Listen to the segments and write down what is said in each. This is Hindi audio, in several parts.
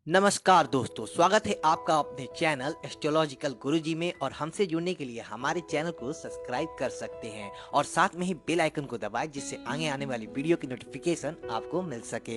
नमस्कार दोस्तों, स्वागत है आपका अपने चैनल एस्ट्रोलॉजिकल गुरुजी में। और हमसे जुड़ने के लिए हमारे चैनल को सब्सक्राइब कर सकते हैं और साथ में ही बेल आइकन को दबाएं, जिससे आगे आने वाली वीडियो की नोटिफिकेशन आपको मिल सके।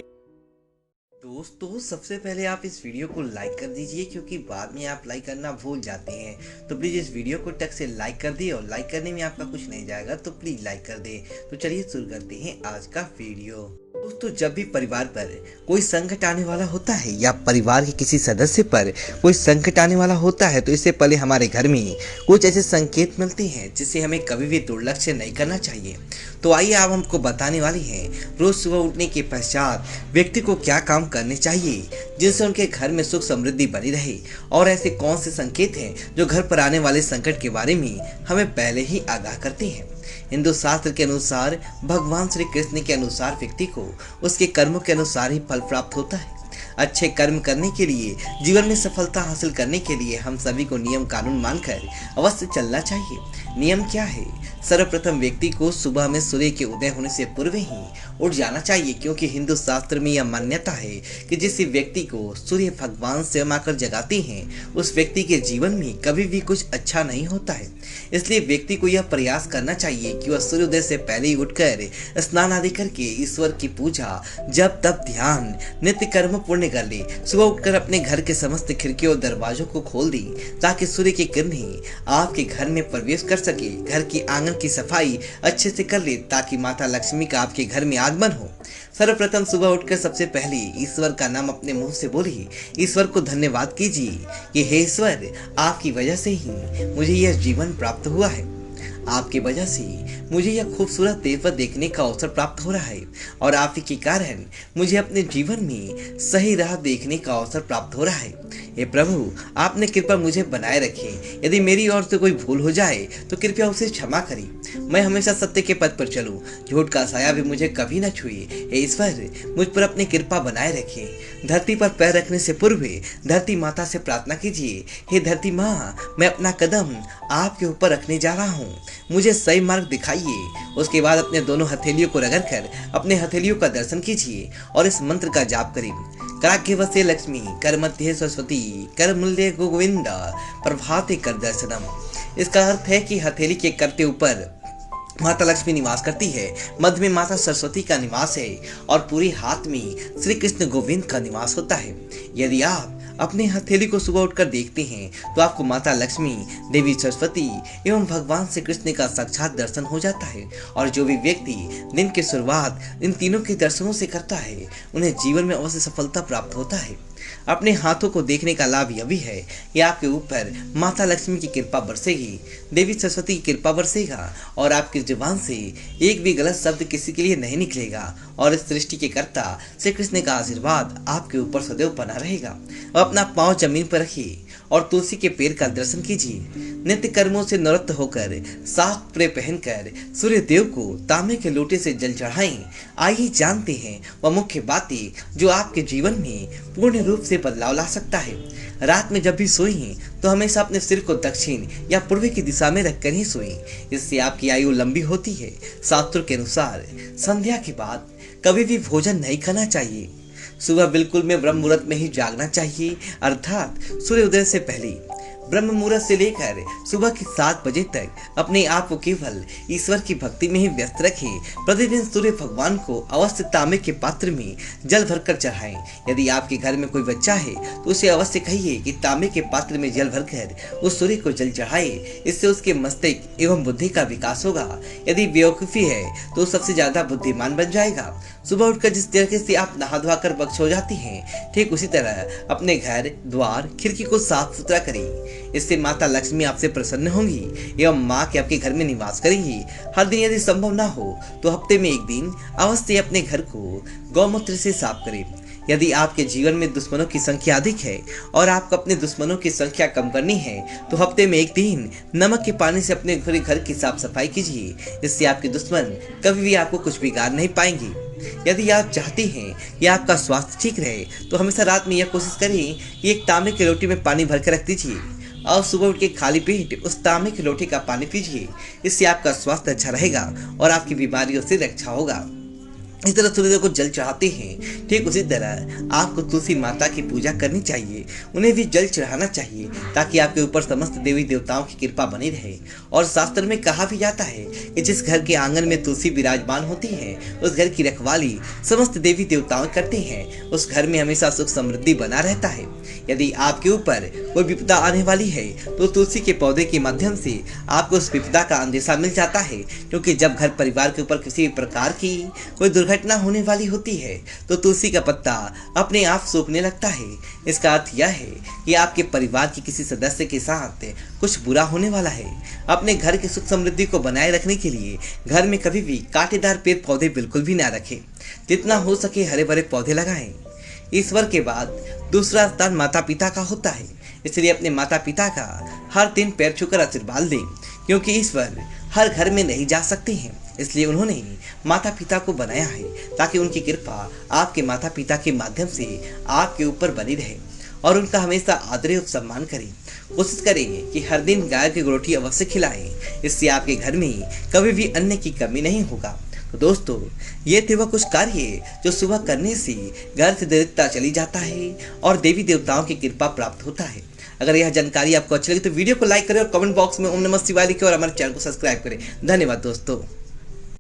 दोस्तों, सबसे पहले आप इस वीडियो को लाइक कर दीजिए, क्योंकि बाद में आप लाइक करना भूल जाते हैं। तो प्लीज़ इस वीडियो को टक से लाइक कर दिए, और लाइक करने में आपका कुछ नहीं जाएगा, तो प्लीज़ लाइक कर दें। तो चलिए शुरू करते हैं आज का वीडियो। दोस्तों, जब भी परिवार पर कोई संकट आने वाला होता है या परिवार के किसी सदस्य पर कोई संकट आने वाला होता है, तो इससे पहले हमारे घर में कुछ ऐसे संकेत मिलते हैं जिसे हमें कभी भी दुर्लक्ष्य नहीं करना चाहिए। तो आइए आप हमको बताने वाली हैं रोज सुबह उठने के पश्चात व्यक्ति को क्या काम करने चाहिए जिनसे उनके घर में सुख समृद्धि बनी रहे, और ऐसे कौन से संकेत हैं जो घर पर आने वाले संकट के बारे में हमें पहले ही आगाह करते हैं। हिंदू शास्त्र के अनुसार भगवान श्री कृष्ण के अनुसार व्यक्ति को उसके कर्मों के अनुसार ही फल प्राप्त होता है। अच्छे कर्म करने के लिए, जीवन में सफलता हासिल करने के लिए हम सभी को नियम कानून मानकर अवश्य चलना चाहिए। नियम क्या है? सर्वप्रथम व्यक्ति को सुबह में सूर्य के उदय होने से पूर्व ही उठ जाना चाहिए, क्योंकि हिंदू शास्त्र में यह मान्यता है कि जिस व्यक्ति को सूर्य भगवान स्वयं आकर जगाते हैं, उस व्यक्ति के जीवन में कभी भी कुछ अच्छा नहीं होता है। इसलिए व्यक्ति को यह प्रयास करना चाहिए कि वह सूर्योदय से पहले ही उठकर स्नान आदि करके ईश्वर की पूजा, जप तप ध्यान नित्य कर्म पूर्ण कर ले। सुबह उठकर अपने घर के समस्त खिड़कियों और दरवाजों को खोल दी, ताकि सूर्य की किरणें आपके घर में प्रवेश कर सके। घर की आंगन की सफाई अच्छे से कर ले, ताकि माता लक्ष्मी का आपके घर में आगमन हो। सर्वप्रथम सुबह उठकर सबसे पहले ईश्वर का नाम अपने मुंह से बोलिए। ईश्वर को धन्यवाद कीजिए कि हे ईश्वर, आपकी वजह से ही मुझे यह जीवन प्राप्त हुआ है। आपकी वजह से मुझे यह खूबसूरत देवता देखने का अवसर प्राप्त हो रहा है, और आप ही के कारण मुझे अपने जीवन में सही राह देखने का अवसर प्राप्त हो रहा है। हे प्रभु, आपने कृपा मुझे बनाए रखें। यदि मेरी ओर से कोई भूल हो जाए तो कृपया उसे क्षमा करें। मैं हमेशा सत्य के पथ पर चलूं, झूठ का साया भी मुझे कभी न छुए। हे ईश्वर, मुझ पर अपनी कृपा बनाए रखें। धरती पर पैर रखने से पूर्व धरती माता से प्रार्थना कीजिए। हे धरती माँ, मैं अपना कदम आपके ऊपर रखने जा रहा हूँ, मुझे सही मार्ग दिखाइए। उसके बाद अपने दोनों हथेलियों को रगड़कर अपने हथेलियों का दर्शन कीजिए और इस मंत्र का जाप करें। कराग्य वसे लक्ष्मी, कर मध्य सरस्वती, कर मूल्य गोविंद, प्रभाते कर दर्शनम। इसका अर्थ है कि हथेली के करते ऊपर माता लक्ष्मी निवास करती है, मध्य में माता सरस्वती का निवास है, और पूरे हाथ में श्री कृष्ण गोविंद का निवास होता है। यदि आप अपने हथेली को सुबह उठकर देखते हैं, तो आपको माता लक्ष्मी, देवी सरस्वती एवं भगवान श्री कृष्ण का साक्षात दर्शन हो जाता है। और जो भी व्यक्ति दिन की शुरुआत इन तीनों के दर्शनों से करता है, उन्हें जीवन में अवश्य सफलता प्राप्त होता है। अपने हाथों को देखने का लाभ यह भी है कि आपके ऊपर माता लक्ष्मी की कृपा बरसेगी, देवी सरस्वती की कृपा बरसेगा, और आपकी जुबान से एक भी गलत शब्द किसी के लिए नहीं निकलेगा, और इस सृष्टि के कर्ता श्री कृष्ण का आशीर्वाद आपके ऊपर सदैव बना रहेगा। अब अपना पांव जमीन पर रखिए और तुलसी के पेड़ का दर्शन कीजिए। नित्य कर्मों से निवृत्त होकर साफ कपड़े पहनकर सूर्य देव को तांबे के लोटे से जल चढ़ाएं। आइए जानते हैं वह मुख्य बातें जो आपके जीवन में पूर्ण रूप से बदलाव ला सकता है। रात में जब भी सोएं तो हमेशा अपने सिर को दक्षिण या पूर्व की दिशा में रखकर ही सोएं, इससे आपकी आयु लंबी होती है। शास्त्रों के अनुसार संध्या के बाद कभी भी भोजन नहीं खाना चाहिए। सुबह बिल्कुल में ब्रह्म मुहूर्त में ही जागना चाहिए, अर्थात सूर्योदय से पहले। ब्रह्म मुहूर्त से लेकर सुबह के 7 बजे तक अपने आप को केवल ईश्वर की भक्ति में ही व्यस्त रखें। प्रतिदिन सूर्य भगवान को अवश्य तांबे के पात्र में जल भरकर चढ़ाएं। यदि आपके घर में कोई बच्चा है तो उसे अवश्य कहिए कि तांबे के पात्र में जल भरकर उस सूर्य को जल चढ़ाए। इससे उसके मस्तिष्क एवं बुद्धि का विकास होगा। यदि बेवकूफ़ी है तो सबसे ज्यादा बुद्धिमान बन जाएगा। सुबह उठकर जिस तरीके से आप नहा धोआ कर बख्श हो जाती हैं, ठीक उसी तरह अपने घर द्वार खिड़की को साफ सुथरा करें। इससे माता लक्ष्मी आपसे प्रसन्न होंगी एवं माँ के आपके घर में निवास करेंगी। हर दिन यदि संभव ना हो तो हफ्ते में एक दिन अवश्य अपने घर को गौमूत्र से साफ करें। यदि आपके जीवन में दुश्मनों की संख्या अधिक है और आपको अपने दुश्मनों की संख्या कम करनी है, तो हफ्ते में एक दिन नमक के पानी से अपने पूरे घर की साफ सफाई कीजिए। इससे आपके दुश्मन कभी भी आपको कुछ बिगाड़ नहीं पाएंगे। यदि आप चाहते हैं कि आपका स्वास्थ्य ठीक रहे, तो हमेशा रात में यह कोशिश करें कि एक तांबे की लोटी में पानी भरकर रख दीजिए और सुबह उठ के खाली पेट उस तांबे के लोटे का पानी पीजिए। इससे आपका स्वास्थ्य अच्छा रहेगा और आपकी बीमारियों से रक्षा होगा। इस तरह सूर्यदेव को जल चढ़ाते हैं, ठीक उसी तरह आपको तुलसी माता की पूजा करनी चाहिए, उन्हें भी जल चढ़ाना चाहिए ताकि आपके ऊपर समस्त देवी देवताओं की कृपा बनी रहे। और शास्त्र में कहा भी जाता है कि जिस घर के आंगन में तुलसी विराजमान होती है उस घर की रखवाली समस्त देवी देवताओं करते हैं, उस घर में हमेशा सुख समृद्धि बना रहता है। यदि आपके ऊपर कोई विपदा आने वाली है तो तुलसी के पौधे के माध्यम से आपको उस विपदा का अंदेशा मिल जाता है, क्योंकि जब घर परिवार के ऊपर किसी प्रकार की कोई दुर्घटना होने वाली होती है तो तुलसी का पत्ता अपने आप सूखने लगता है। इसका अर्थ यह है कि आपके परिवार के किसी सदस्य के साथ कुछ बुरा होने वाला है। अपने घर की सुख समृद्धि को बनाए रखने के लिए घर में कभी भी कांटेदार पेड़ पौधे बिल्कुल भी ना रखें, जितना हो सके हरे भरे पौधे लगाएं। ईश्वर के बाद दूसरा स्थान माता पिता का होता है, इसलिए अपने माता पिता का हर दिन पैर छूकर आशीर्वाद दें, क्योंकि ईश्वर हर घर में नहीं जा सकते हैं। इसलिए उन्होंने माता पिता को बनाया है ताकि उनकी कृपा आपके माता पिता के माध्यम से आपके ऊपर बनी रहे और उनका हमेशा आदर और सम्मान करें। कोशिश करें कि हर दिन गाय की रोटी अवश्य खिलाएं, इससे आपके घर में कभी भी अन्न की कमी नहीं होगा। तो दोस्तों, ये थे वह कुछ कार्य जो सुबह करने से घर से दरिद्रता चली जाता है और देवी देवताओं की कृपा प्राप्त होता है। अगर यह जानकारी आपको अच्छी लगी तो वीडियो को लाइक करें और कमेंट बॉक्स में ओम नमः शिवाय लिखें और हमारे चैनल को सब्सक्राइब करें। धन्यवाद दोस्तों।